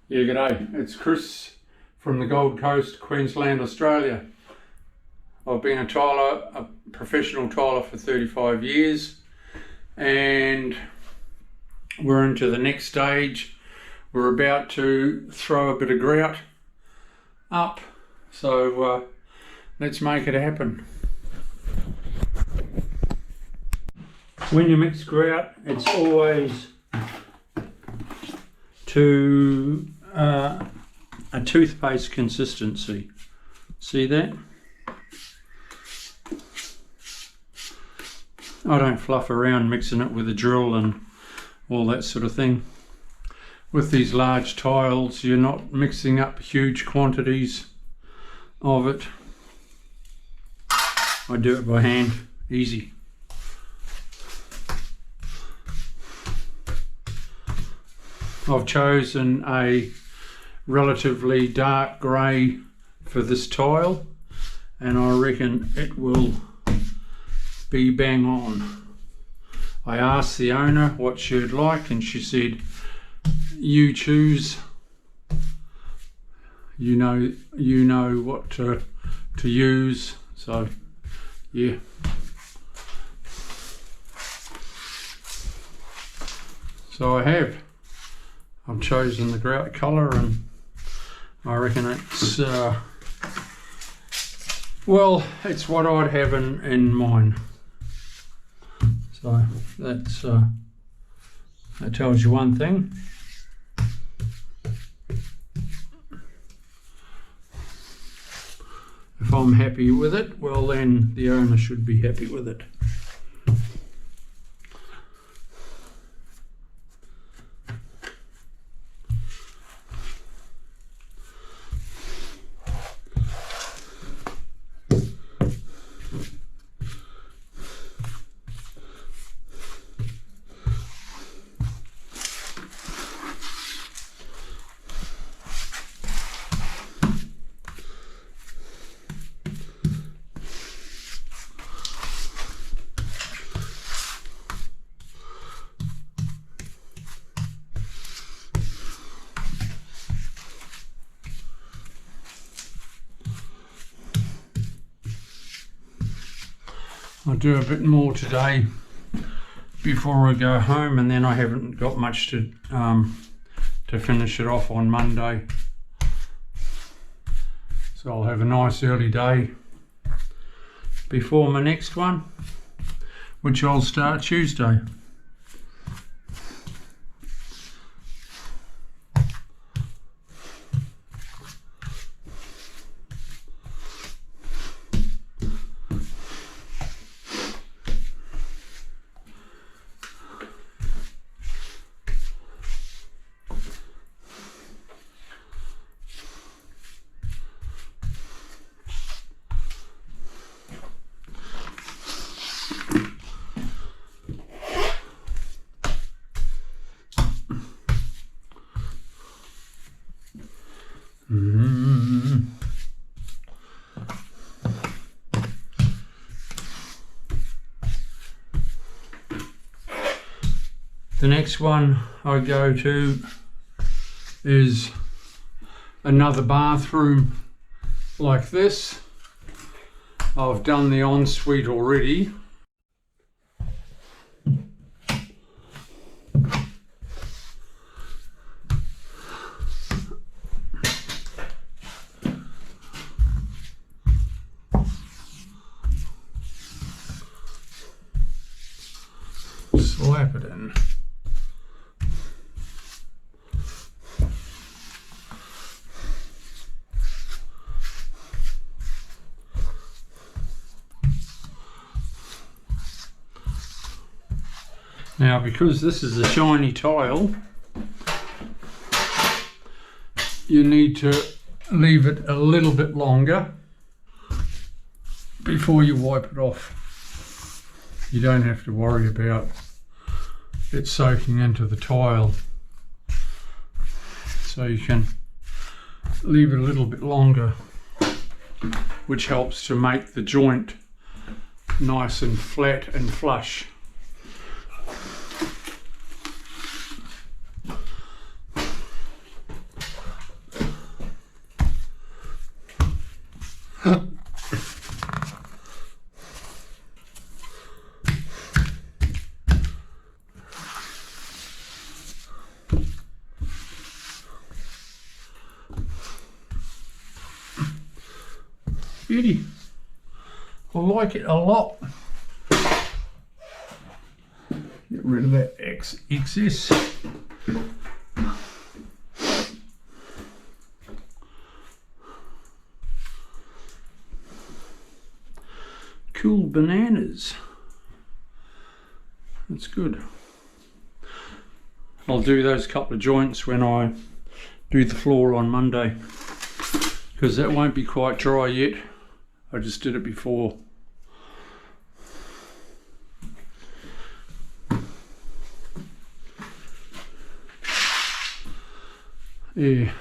Yeah, g'day. It's Chris from the Gold Coast, Queensland, Australia. I've been a tiler, a professional tiler for 35 years, and we're into the next stage. We're about to throw a bit of grout up, so let's make it happen. When you mix grout, it's always to a toothpaste consistency. See that? I don't fluff around mixing it with a drill and all that sort of thing. With these large tiles, you're not mixing up huge quantities of it. I do it by hand, easy. I've chosen a relatively dark grey for this tile, and I reckon it will be bang on. I asked the owner what she'd like, and she said, you choose, you know what to use. So yeah, so I've chosen the grout colour, and I reckon it's well, it's what I'd have in mine. So that's that tells you one thing. If I'm happy with it, well then the owner should be happy with it. I'll do a bit more today before I go home, and then I haven't got much to finish it off on Monday. So I'll have a nice early day before my next one, which I'll start Tuesday. The next one I go to is another bathroom like this. I've done the ensuite already. Slap it in. Now, because this is a shiny tile, you need to leave it a little bit longer before you wipe it off. You don't have to worry about it soaking into the tile. So you can leave it a little bit longer, which helps to make the joint nice and flat and flush. Beauty. I like it a lot. Get rid of that excess. Cool bananas. That's good. I'll do those couple of joints when I do the floor on Monday, because that won't be quite dry yet. I just did it before. Yeah.